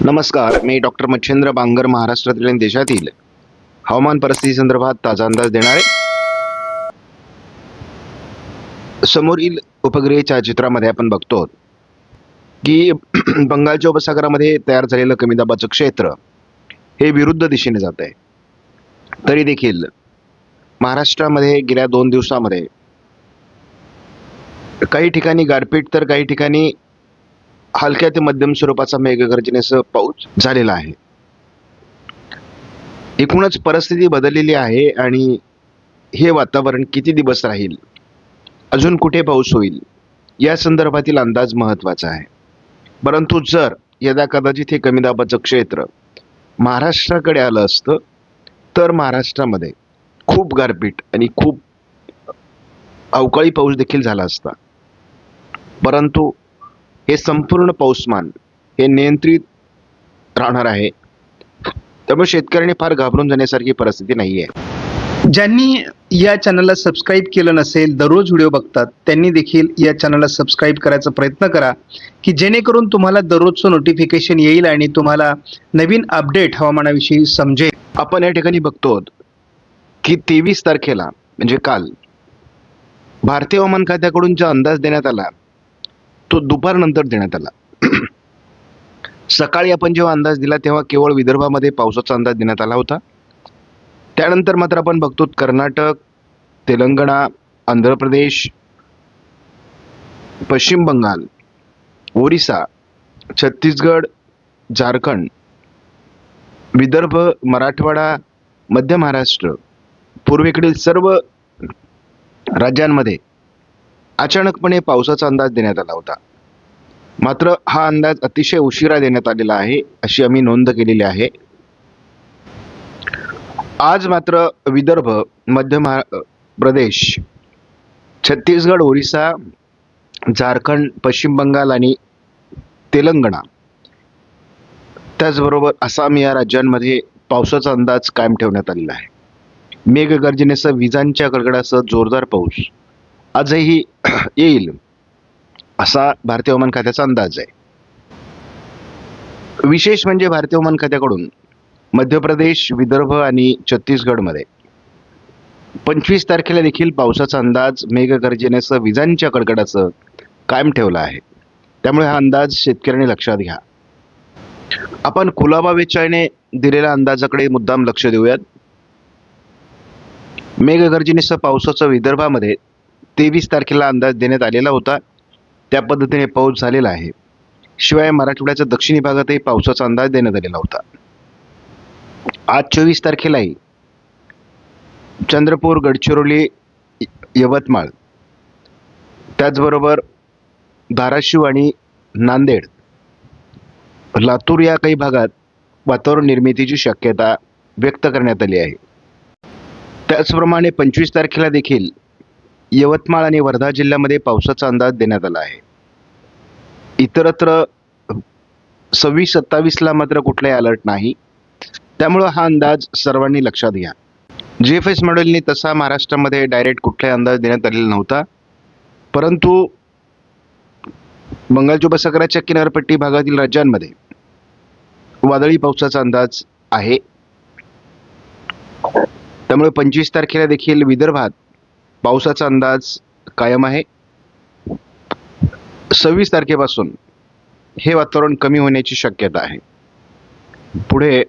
नमस्कार, मी डॉक्टर मच्छिंद्र बांगर महाराष्ट्रातील आणि देशातील हवामान परिस्थिती संदर्भात ताजा अंदाज देणार आहे. समोरील उपग्रह छायाचित्रामध्ये आपण बघतो की बंगालच्या उपसागरामध्ये तयार झालेलं कमी दाबाचं क्षेत्र हे विरुद्ध दिशेने जात आहे. तरी देखील महाराष्ट्रामध्ये गेल्या 2 दिवसामध्ये काही ठिकाणी गारपीट तर काही ठिकाणी हलक्या ते मध्यम स्वरूपाचा मेघगर्जनेसह पाऊस झालेला आहे. एकूणच परिस्थिती बदललेली आहे आणि हे वातावरण किती दिवस राहील, अजून कुठे पाऊस होईल या संदर्भातील अंदाज महत्त्वाचा आहे. परंतु जर यदा कदाचित हे कमी दाबाचं क्षेत्र महाराष्ट्राकडे आलं असतं तर महाराष्ट्रामध्ये खूप गारपीट आणि खूप अवकाळी पाऊस देखील झाला असता. परंतु हे संपूर्ण पाऊसमान हे नियंत्रित राहणार आहे. त्यामुळे शेतकऱ्यांनी फार घाबरून जाण्यासारखी परिस्थिती नाही आहे. ज्यांनी या चॅनलला सबस्क्राईब केलं नसेल, दररोज व्हिडिओ बघतात, त्यांनी देखील या चॅनलला सबस्क्राईब करायचा प्रयत्न करा की जेणेकरून तुम्हाला दररोजचं नोटिफिकेशन येईल आणि तुम्हाला नवीन अपडेट हवामानाविषयी समजेल. आपण या ठिकाणी बघतो की 23 तारखेला म्हणजे काल भारतीय हवामान खात्याकडून जो अंदाज देण्यात आला तो दुपारनंतर देण्यात आला. सकाळी आपण जेव्हा अंदाज दिला तेव्हा केवळ विदर्भामध्ये पावसाचा अंदाज देण्यात आला होता. त्यानंतर मात्र आपण बघतो कर्नाटक, तेलंगणा, आंध्र प्रदेश, पश्चिम बंगाल, ओरिसा, छत्तीसगड, झारखंड, विदर्भ, मराठवाडा, मध्य महाराष्ट्र, पूर्वेकडील सर्व राज्यांमध्ये अचानकपणे पावसाचा अंदाज देण्यात आला होता. मात्र हा अंदाज अतिशय उशिरा देण्यात आलेला आहे अशी आम्ही नोंद केलेली आहे. आज मात्र विदर्भ, मध्य प्रदेश, छत्तीसगड, ओरिसा, झारखंड, पश्चिम बंगाल आणि तेलंगणा त्याचबरोबर आसाम या राज्यांमध्ये पावसाचा अंदाज कायम ठेवण्यात आलेला आहे. मेघगर्जनेसह विजांच्या कडकडासह जोरदार पाऊस आजही येईल असा भारतीय हवामान खात्याचा अंदाज आहे. विशेष म्हणजे भारतीय हवामान खात्याकडून मध्य प्रदेश, विदर्भ आणि छत्तीसगडमध्ये 25 तारखेला देखील पावसाचा अंदाज मेघगर्जनेसह विजांच्या कडकडासह कायम ठेवला आहे. त्यामुळे हा अंदाज शेतकऱ्यांनी लक्षात घ्या. आपण कुलाबा वेधशाळेने दिलेल्या अंदाजाकडे मुद्दाम लक्ष देऊयात. मेघगर्जनेसह पावसाचा विदर्भामध्ये 23 तारखेला अंदाज देण्यात आलेला होता. त्या पद्धतीने पाऊस झालेला आहे. शिवाय मराठवाड्याच्या दक्षिणी भागातही पावसाचा अंदाज देण्यात आलेला होता. आज 24 तारखेलाही चंद्रपूर, गडचिरोली, यवतमाळ, त्याचबरोबर धाराशिव आणि नांदेड, लातूर या काही भागात वातावरण निर्मितीची शक्यता व्यक्त करण्यात आली आहे. त्याचप्रमाणे 25 तारखेला देखील यवतमाळ आणि वर्धा जिल्ह्यामध्ये पावसाचा अंदाज देण्यात आला आहे. इतरत्र 26-27ला मात्र कुठलाही अलर्ट नाही. त्यामुळं हा अंदाज सर्वांनी लक्षात घ्या. GFS मॉडेलने तसा महाराष्ट्रामध्ये डायरेक्ट कुठलाही अंदाज देण्यात आलेला नव्हता. परंतु बंगालच्या उपसागराच्या किनारपट्टी भागातील राज्यांमध्ये वादळी पावसाचा अंदाज आहे. त्यामुळे 25 तारखेला देखील विदर्भात पावसाचा अंदाज कायम आहे. 26 तारखेपासून हे वातावरण कमी होण्याची शक्यता आहे. पुढे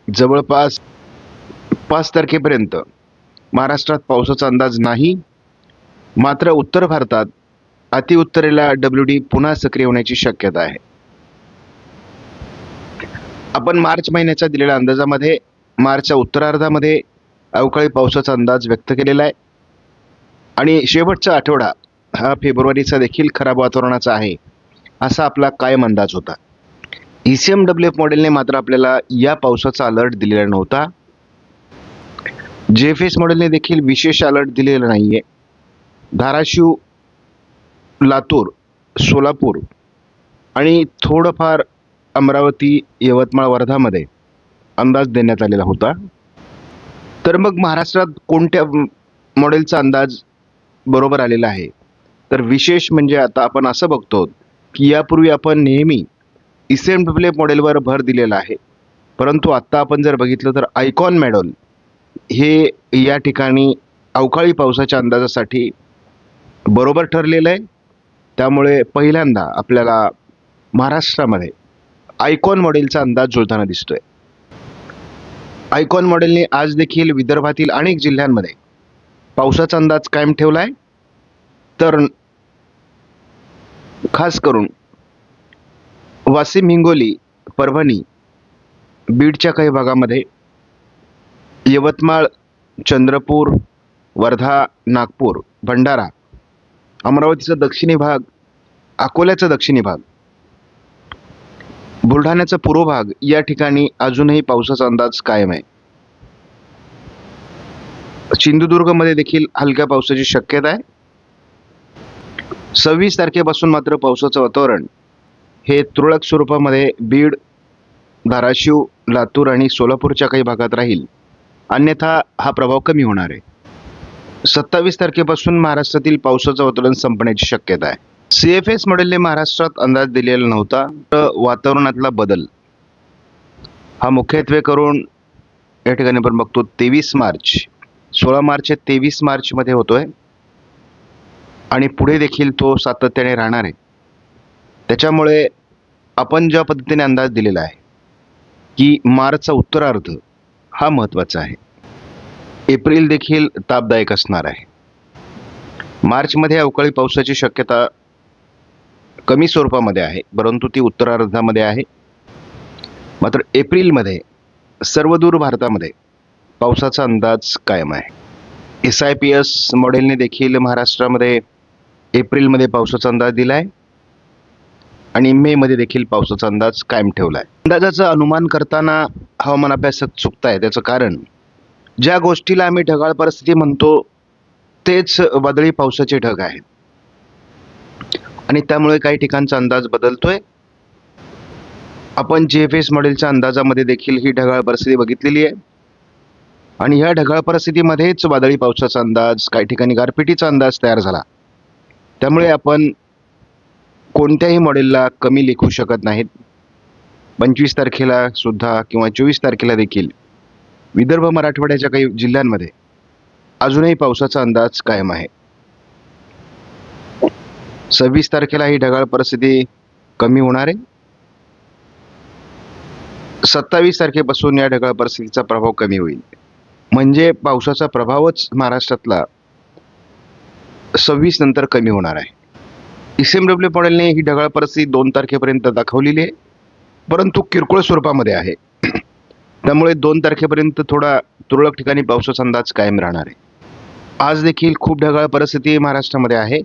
जवळपास 5 तारखेपर्यंत महाराष्ट्रात पावसाचा अंदाज नाही. मात्र उत्तर भारतात अतिउत्तरेला WD पुन्हा सक्रिय होण्याची शक्यता आहे. आपण मार्च महिन्याच्या दिलेल्या अंदाजामध्ये मार्चच्या उत्तरार्धामध्ये अवकाळी पावसाचा अंदाज व्यक्त केलेला आहे आणि शेवटचा आठवडा हा फेब्रुवारीचा देखील खराब वातावरणाचा आहे असा आपला कायम अंदाज होता. ECMWF मॉडेलने मात्र आपल्याला या पावसाचा अलर्ट दिलेला नव्हता. GFS मॉडेलने देखील विशेष अलर्ट दिलेला नाहीये. धाराशिव, लातूर, सोलापूर आणि थोडंफार अमरावती, यवतमाळ, वर्धामध्ये अंदाज देण्यात आलेला होता. तर मग महाराष्ट्रात कोणत्या मॉडेलचा अंदाज बरोबर आलेला आहे? तर विशेष म्हणजे आता आपण असं बघतो की यापूर्वी आपण नेहमी इसेमडब्ल्यू मॉडेलवर भर दिलेला आहे. परंतु आत्ता आपण जर बघितलं तर आयकॉन मॉडेल हे या ठिकाणी अवकाळी पावसाच्या अंदाजासाठी बरोबर ठरलेलं आहे. त्यामुळे पहिल्यांदा आपल्याला महाराष्ट्रामध्ये आयकॉन मॉडेलचा अंदाज जुळताना दिसतोय. आयकॉन मॉडेलने आज देखील विदर्भातील अनेक जिल्ह्यांमध्ये पावसाचा अंदाज कायम ठेवला आहे. तर खास करून वाशिम, हिंगोली, परभणी, बीडच्या काही भागामध्ये, यवतमाळ, चंद्रपूर, वर्धा, नागपूर, भंडारा, अमरावतीचा दक्षिणी भाग, अकोल्याचा दक्षिणी भाग, बुलढाण्याचा पूर्व भाग या ठिकाणी अजूनही पावसाचा अंदाज कायम आहे. सिंधुदुर्गमध्ये देखील हलक्या पावसाची शक्यता आहे. 26 तारखेपासून मात्र पावसाचं वातावरण हे तुरळक स्वरूपामध्ये बीड, धाराशिव, लातूर आणि सोलापूरच्या काही भागात राहील. अन्यथा हा प्रभाव कमी होणार आहे. 27 तारखेपासून महाराष्ट्रातील पावसाचं वातावरण संपण्याची शक्यता आहे. CFS मॉडेलने महाराष्ट्रात अंदाज दिलेला नव्हता. तर वातावरणातला बदल हा मुख्यत्वे करून या ठिकाणी आपण बघतो 23 मार्च, 16 मार्च, 23 मार्चमध्ये होतोय आणि पुढे देखील तो सातत्याने राहणार आहे. त्याच्यामुळे आपण ज्या पद्धतीने अंदाज दिलेला आहे की मार्चचा उत्तरार्ध हा महत्त्वाचा आहे. एप्रिल देखील तापदायक असणार आहे. मार्चमध्ये अवकाळी पावसाची शक्यता कमी स्वरूपामध्ये आहे, परंतु ती उत्तरार्धामध्ये आहे. मात्र एप्रिलमध्ये सर्वदूर भारतामध्ये पावसाचा अंदाज कायम आहे. SIPS मॉडेलने देखील महाराष्ट्रामध्ये एप्रिलमध्ये पावसाचा अंदाज दिला आहे आणि मेमध्ये देखील पावसाचा अंदाज कायम ठेवला आहे. अंदाजाचं अनुमान करताना हवामान अभ्यासक चुकताय. त्याचं कारण ज्या गोष्टीला आम्ही ढगाळ परिस्थिती म्हणतो तेच वादळी पावसाचे ढग आहेत आणि त्यामुळे काही ठिकाणचा अंदाज बदलतोय. आपण GFS मॉडेलच्या अंदाजामध्ये देखील ही ढगाळ परिस्थिती बघितलेली आहे आणि ह्या ढगाळ परिस्थितीमध्येच वादळी पावसाचा अंदाज, काही ठिकाणी गारपिटीचा अंदाज तयार झाला. त्यामुळे आपण कोणत्याही मॉडेलला कमी लेखू शकत नाहीत. 25 तारखेला सुद्धा किंवा 24 तारखेला देखील विदर्भ, मराठवाड्याच्या काही जिल्ह्यांमध्ये अजूनही पावसाचा अंदाज कायम आहे. 26 तारखेला ही ढगाळ परिस्थिती कमी होणार आहे. 27 तारखेपासून या ढगाळ परिस्थितीचा प्रभाव कमी होईल. म्हणजे पावसाचा प्रभावच महाराष्ट्रातला 26 नंतर कमी होणार आहे. SMW मॉडेलने ही ढगाळ परिस्थिती 2 तारखेपर्यंत दाखवलेली आहे, परंतु किरकोळ स्वरूपामध्ये आहे. त्यामुळे 2 तारखेपर्यंत थोडा तुरळक ठिकाणी पावसाचा अंदाज कायम राहणार आहे. आज देखील खूप ढगाळ परिस्थिती महाराष्ट्रामध्ये आहे.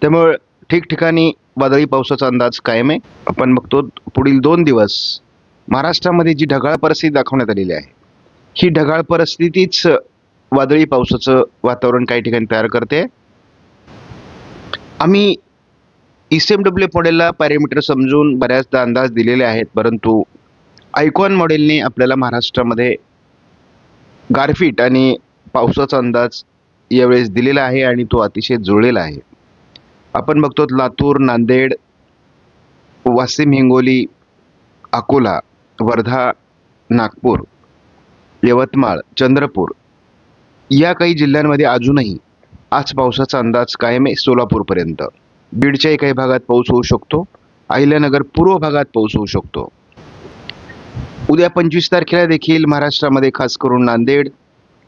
त्यामुळे ठिकठिकाणी वादळी पावसाचा अंदाज कायम आहे. आपण बघतो पुढील 2 दिवस महाराष्ट्रामध्ये जी ढगाळ परिस्थिती दाखवण्यात आलेली आहे, ही ढगाळ परिस्थितीच वादळी पावसाचं वातावरण काही ठिकाणी तयार करते. आम्ही SMW मॉडेलला पॅरामीटर समजून बऱ्याचदा अंदाज दिलेले आहेत, परंतु आयकॉन मॉडेलने आपल्याला महाराष्ट्रामध्ये गारपीट आणि पावसाचा अंदाज यावेळेस दिलेला आहे आणि तो अतिशय जुळलेला आहे. आपण बघतो लातूर, नांदेड, वाशिम, हिंगोली, अकोला, वर्धा, नागपूर, यवतमाळ, चंद्रपूर या काही जिल्ह्यांमध्ये अजूनही आज पावसाचा अंदाज कायम आहे. सोलापूरपर्यंत, बीडच्याही काही भागात पाऊस होऊ शकतो. अहिल्यानगर पूर्व भागात पाऊस होऊ शकतो. उद्या 25 तारखेला देखील महाराष्ट्रामध्ये खास करून नांदेड,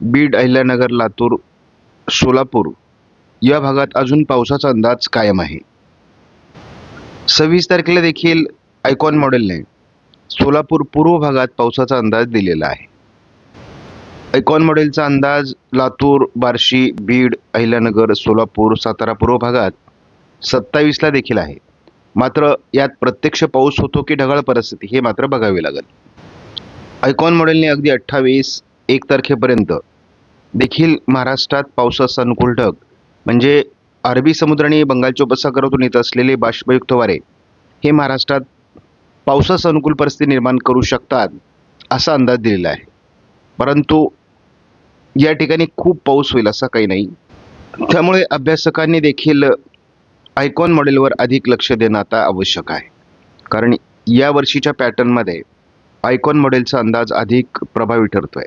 बीड, अहिल्यानगर, लातूर, सोलापूर या भागात अजून पावसाचा अंदाज कायम आहे. 26 तारखेला देखील आयकॉन मॉडेलने सोलापूर पूर्व भागात पावसाचा अंदाज दिलेला आहे. आयकॉन मॉडेलचा अंदाज लातूर, बार्शी, बीड, अहिल्यानगर, सोलापूर, सातारा पूर्व भागात 27ला देखील आहे. मात्र यात प्रत्यक्ष पाऊस होतो की ढगाळ परिस्थिती हे मात्र बघावे लागेल. आयकॉन मॉडेलने अगदी 1 तारखेपर्यंत देखील महाराष्ट्रात पावसाचा अनुकूल ढग म्हणजे अरबी समुद्र आणि बंगालच्या उपसागरातून येत असलेले बाष्पयुक्त वारे हे महाराष्ट्रात पावसाचा अनुकूल परिस्थिती निर्माण करू शकतात असा अंदाज दिलेला आहे. परंतु या ठिकाणी खूप पाऊस होईल असा काही नाही. त्यामुळे अभ्यासकांनी देखील आयकॉन मॉडेलवर अधिक लक्ष देणं आता आवश्यक आहे. कारण या वर्षीच्या पॅटर्नमध्ये आयकॉन मॉडेलचा अंदाज अधिक प्रभावी ठरतोय.